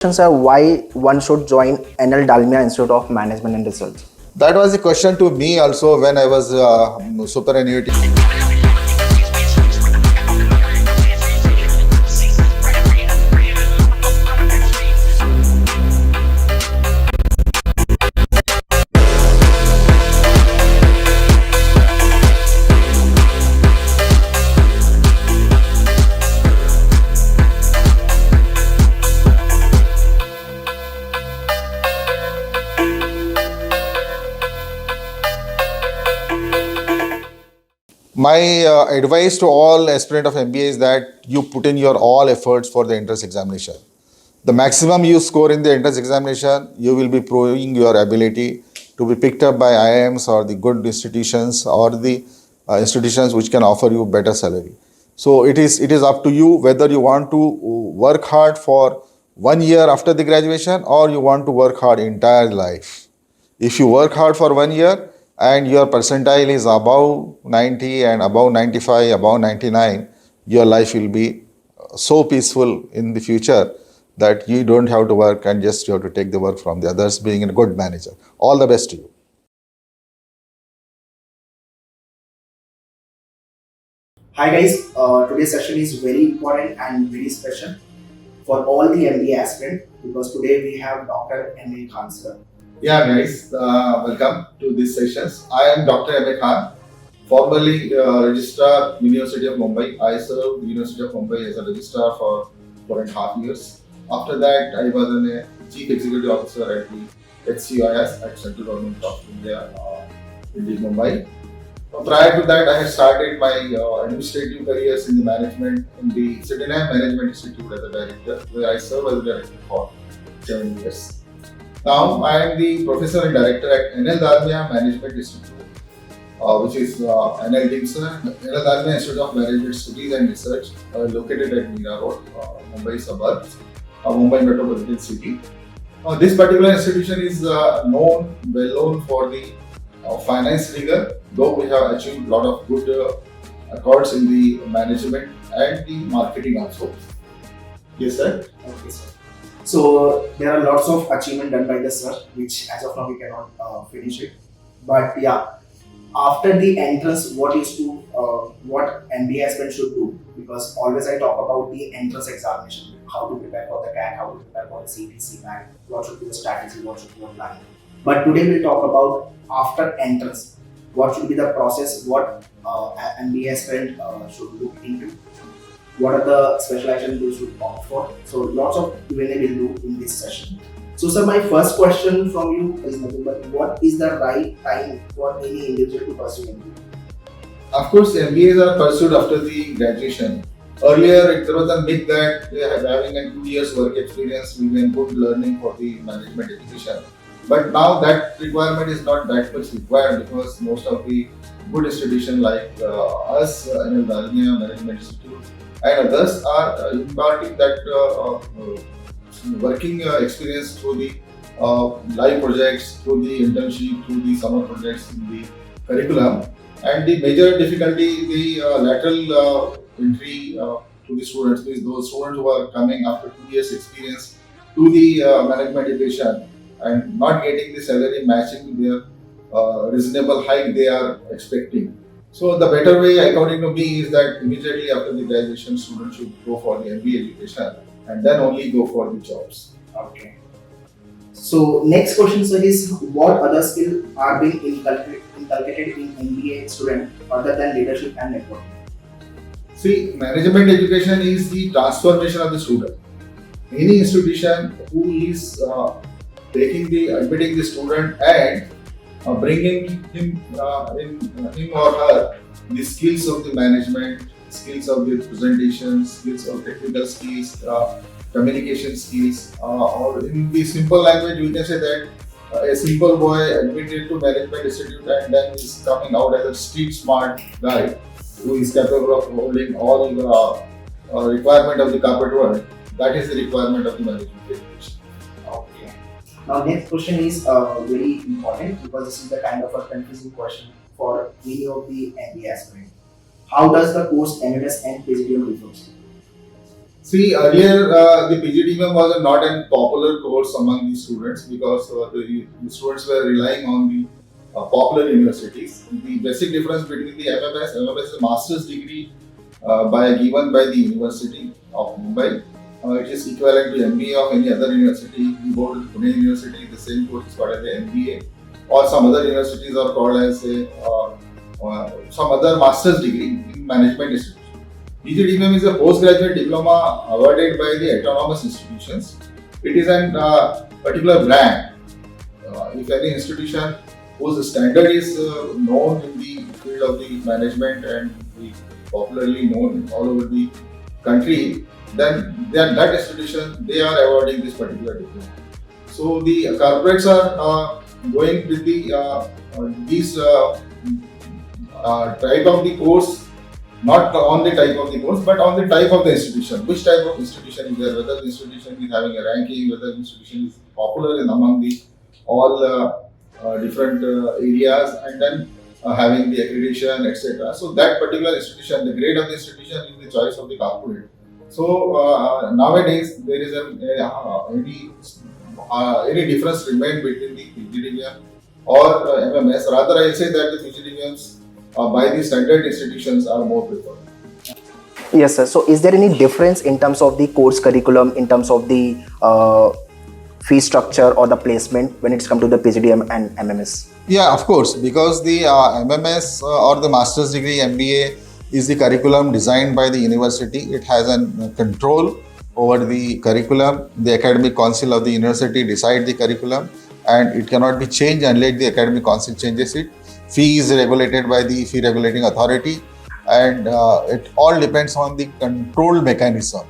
Questions are why one should join N.L.Dalmia Institute of Management and Research. That was a question to me also when I was superannuity. My advice to all aspirant of MBA is that you put in your all efforts for the entrance examination. The maximum you score in the entrance examination, you will be proving your ability to be picked up by IIMs or the good institutions or the institutions which can offer you better salary. So it is up to you whether you want to work hard for 1 year after the graduation or you want to work hard entire life. If you work hard for 1 year and your percentile is above 90 and above 95, above 99, your life will be so peaceful in the future that you don't have to work and just you have to take the work from the others, being a good manager. All the best to you. Hi guys, today's session is very important and very special for all the MBA aspirants because today we have Dr. N.L. Khan sir. Yeah guys, welcome to these sessions. I am Dr. M.A. Khan, formerly Registrar, University of Mumbai. I served University of Mumbai as a Registrar for 4.5 years. After that, I was a Chief Executive Officer at the HCIS at Central Government of India in Mumbai. Prior to that, I had started my administrative careers in the management in the CTM Management Institute as a director, where I served as a director for 7 years. Now, I am the professor and director at N.L.Dalmia Management Institute, which is N.L.Dalmia Institute of Management Studies and Research, located at Meera Road, Mumbai suburbs, Mumbai metropolitan city. This particular institution is well known for the finance rigor, though we have achieved a lot of good accords in the management and the marketing also. Yes, sir. Okay, sir. So there are lots of achievement done by the sir, which as of now we cannot finish it. But yeah, after the entrance, what MBA aspirant should do? Because always I talk about the entrance examination, how to prepare for the CAT, how to prepare for the CT, CMAT, what should be the strategy, what should be the plan. But today we'll talk about after entrance, what should be the process, what MBA aspirant should look into. What are the specializations they should opt for? So lots of Q&A we'll do in this session. So sir, my first question from you is nothing but what is the right time for any individual to pursue MBA? Of course, MBAs are pursued after the graduation. Earlier, there was a myth that having a 2 years work experience will be good learning for the management education. But now that requirement is not that much required because most of the good institutions like us, N.L.Dalmia Management Institute, and others are imparting that working experience through the live projects, through the internship, through the summer projects in the curriculum. And the major difficulty, the lateral entry to the students, means those students who are coming after 2 years experience to the management education and not getting the salary matching their reasonable hike they are expecting. So the better way, according to me, is that immediately after the graduation, students should go for the MBA education and then only go for the jobs. Okay. So next question, sir, is what other skills are being inculcated in MBA student other than leadership and networking? See, management education is the transformation of the student. Any institution who is admitting the student and bringing him or her the skills of the management, skills of the presentation, skills of technical skills, communication skills, or in the simple language we can say that a simple boy admitted to management institute and then is coming out as a street smart guy who is capable of holding all the requirement of the corporate world. That is the requirement of the management education. Okay. Now next question is very important because this is the kind of a confusing question for many of the MBA aspirants. How does the course NMS and PGDM differ? See, earlier the PGDM was not a popular course among the students because the students were relying on the popular universities. The basic difference between the MMS is a master's degree given by the University of Mumbai. It is equivalent to MBA of any other university. You go to Pune University, the same course is called as the MBA, or some other universities are called as some other master's degree in management institution. PGDM is a postgraduate diploma awarded by the autonomous institutions. It is a particular brand. If any institution whose standard is known in the field of the management and the popularly known all over the country, then that institution they are awarding this particular diploma. So the corporates are going with the these type of the course, not on the type of the course, but on the type of the institution. Which type of institution is there? Whether the institution is having a ranking, whether the institution is popular in among the all different areas, and then having the accreditation, etc. So that particular institution, the grade of the institution is the choice of the corporate. So nowadays there is any difference remain between the PGDM or MMS. Rather, I will say that the PGDMs by the standard institutions are more preferred. Yes, sir. So, is there any difference in terms of the course curriculum, in terms of the fee structure or the placement when it's come to the PGDM and MMS? Yeah, of course, because the MMS or the master's degree MBA is the curriculum designed by the university. It has a control over the curriculum. The academic council of the university decide the curriculum, and it cannot be changed unless the academic council changes it. Fee is regulated by the fee regulating authority, and it all depends on the control mechanism.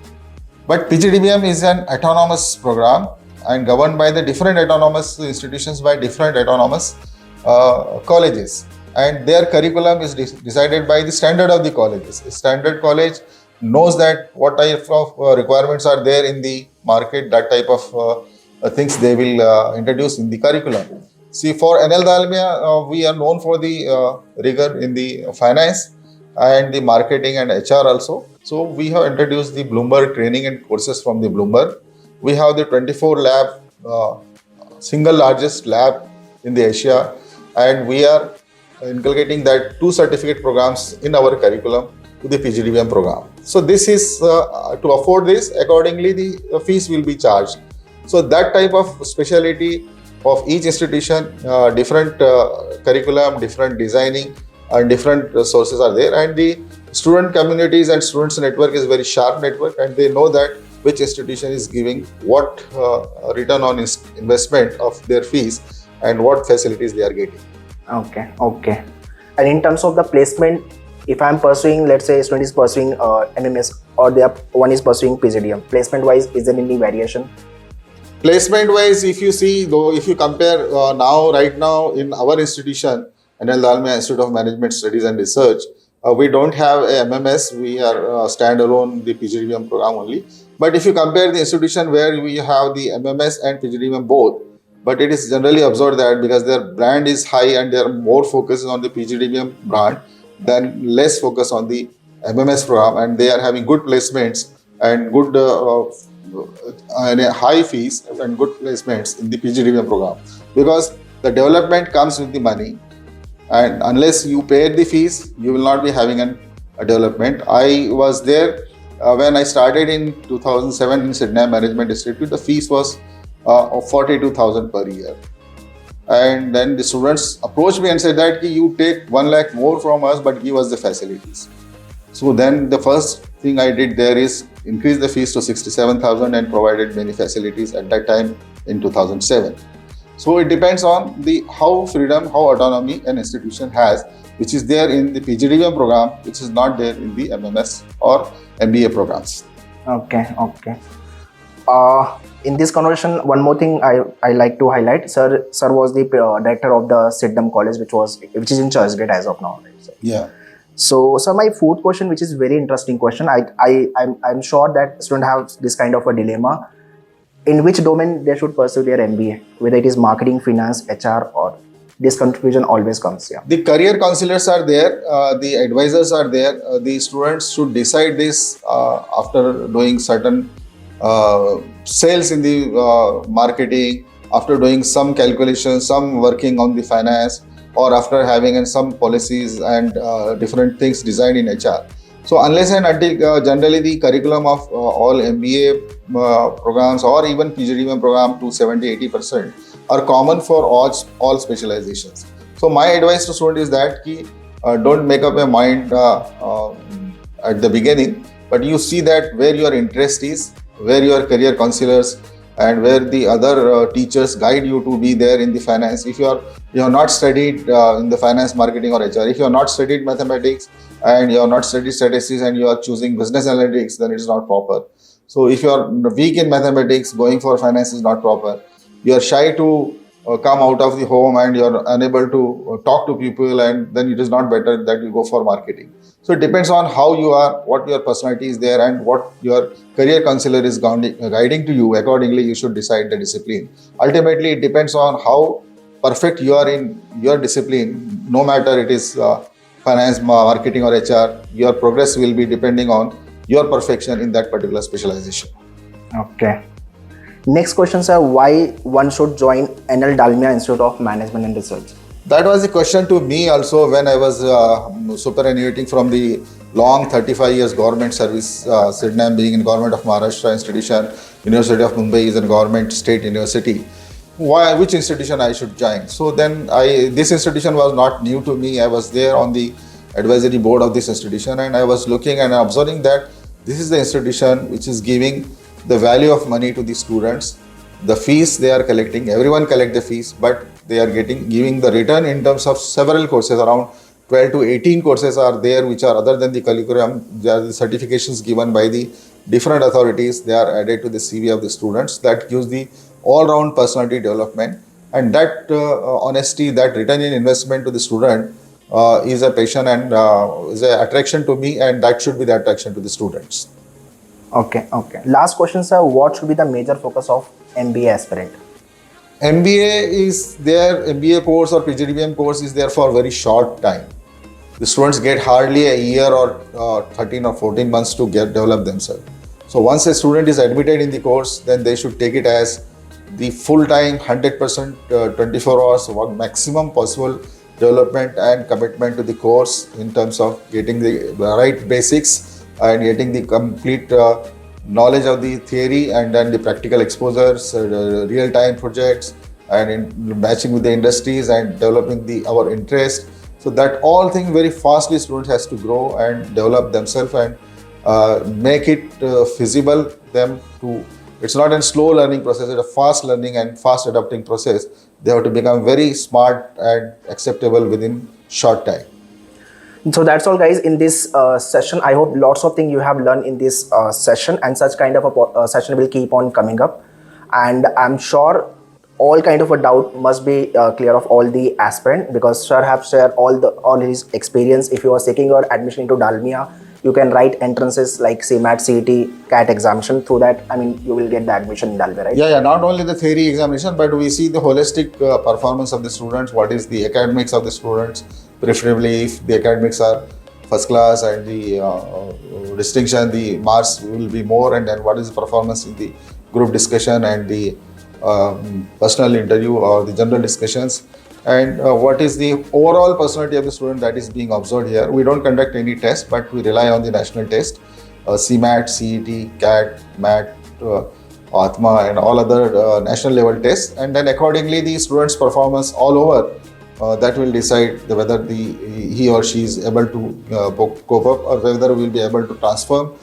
But PGDM is an autonomous program and governed by the different autonomous institutions by different autonomous colleges, and their curriculum is decided by the standard of the colleges. A standard college knows that what type of requirements are there in the market, that type of things they will introduce in the curriculum. See, for N.L.Dalmia, we are known for the rigor in the finance and the marketing and HR also. So we have introduced the Bloomberg training and courses from the Bloomberg. We have the 24 lab, single largest lab in the Asia, and we are inculcating that 2 certificate programs in our curriculum to the PGDM program. So this is to afford this, accordingly the fees will be charged. So that type of specialty of each institution, different curriculum, different designing, and different sources are there, and the student communities and students network is very sharp network, and they know that which institution is giving what return on investment of their fees and what facilities they are getting. Okay. And in terms of the placement, if I'm pursuing, let's say, student is pursuing MMS or one is pursuing PGDM, placement wise, is there any variation? Placement wise, if you see, though, if you compare right now in our institution, N.L.Dalmia Institute of Management Studies and Research, we don't have a MMS, we are standalone, the PGDM program only. But if you compare the institution where we have the MMS and PGDM both, but it is generally observed that because their brand is high and they are more focused on the PGDM brand than less focus on the MMS program, and they are having good placements and good and high fees and good placements in the PGDM program, because the development comes with the money, and unless you pay the fees, you will not be having a development. I was there when I started in 2007 in Sydney Management Institute. The fees was of 42,000 per year, and then the students approached me and said that you take 1 lakh more from us but give us the facilities. So then the first thing I did there is increase the fees to 67,000 and provided many facilities at that time in 2007. So it depends on how freedom, how autonomy an institution has, which is there in the PGDM program, which is not there in the MMS or MBA programs. Okay. In this conversation, one more thing I like to highlight. Sir was the director of the CTM college, which is in Churchgate as of now. Right? So, yeah. So, sir, my fourth question, which is very interesting question. I'm sure that students have this kind of a dilemma. In which domain they should pursue their MBA, whether it is marketing, finance, HR, or this confusion always comes. Yeah. The career counselors are there, the advisors are there. The students should decide this after doing certain sales in the marketing, after doing some calculations, some working on the finance, or after having some policies and different things designed in HR. So unless and until generally the curriculum of all MBA programs or even PGDM program to 70-80% are common for all specializations. So my advice to student is that don't make up your mind at the beginning, but you see that where your interest is, where your career counselors and where the other teachers guide you to be there in the finance. If you have not studied in the finance, marketing or HR, if you have not studied mathematics and you have not studied statistics and you are choosing business analytics, then it is not proper. So if you are weak in mathematics, going for finance is not proper. You are shy to come out of the home and you are unable to talk to people, and then it is not better that you go for marketing. So it depends on how you are, what your personality is there, and what your career counselor is guiding to you. Accordingly, you should decide the discipline. Ultimately, it depends on how perfect you are in your discipline. No matter it is finance, marketing or HR, your progress will be depending on your perfection in that particular specialization. Okay. Next question, sir. Why one should join N.L.Dalmia Institute of Management and Research? That was a question to me also when I was superannuating from the long 35 years government service. CTM being in Government of Maharashtra institution, University of Mumbai is a government state university. Which institution I should join? So then this institution was not new to me. I was there on the advisory board of this institution, and I was looking and observing that this is the institution which is giving the value of money to the students. The fees they are collecting, everyone collect the fees, but they are giving the return in terms of several courses. Around 12 to 18 courses are there which are other than the curriculum. They are the certifications given by the different authorities. They are added to the CV of the students. That gives the all-round personality development, and that honesty, that return in investment to the student is a passion and is an attraction to me, and that should be the attraction to the students. Okay. Last question, sir. What should be the major focus of MBA aspirant? MBA is there, MBA course or PGDM course is there for a very short time. The students get hardly a year or 13 or 14 months to develop themselves. So once a student is admitted in the course, then they should take it as the full-time 100% 24 hours work, maximum possible development and commitment to the course in terms of getting the right basics and getting the complete knowledge of the theory and then the practical exposures, real-time projects, and in matching with the industries and developing our interest. So that all things very fastly students has to grow and develop themselves and make it feasible them to. It's not a slow learning process, it's a fast learning and fast adapting process. They have to become very smart and acceptable within short time. So that's all, guys, in this session. I hope lots of things you have learned in this session, and such kind of a session will keep on coming up. And I'm sure all kind of a doubt must be clear of all the aspirant, because sir have shared all his experience. If you are seeking your admission into Dalmia, you can write entrances like CMAT, CET, CAT examination. Through that, I mean, you will get the admission in Dalmia, right? Yeah. Not only the theory examination, but we see the holistic performance of the students. What is the academics of the students? Preferably, if the academics are first class and the distinction, the marks will be more. And then what is the performance in the group discussion and the personal interview or the general discussions, and what is the overall personality of the student that is being observed here. We don't conduct any test, but we rely on the national test, CMAT, CET, CAT, MAT, ATMA and all other national level tests, and then accordingly the student's performance all over that will decide whether he or she is able to cope up, or whether we will be able to transform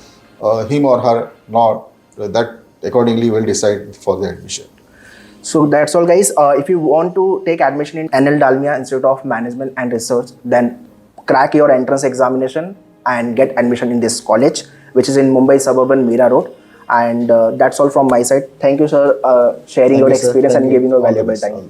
him or her not. That accordingly will decide for the admission. So that's all, guys. If you want to take admission in N.L.Dalmia Institute of Management and Research, then crack your entrance examination and get admission in this college, which is in Mumbai suburban Mira Road. And that's all from my side. Thank you, sir, sharing your experience and giving your valuable time.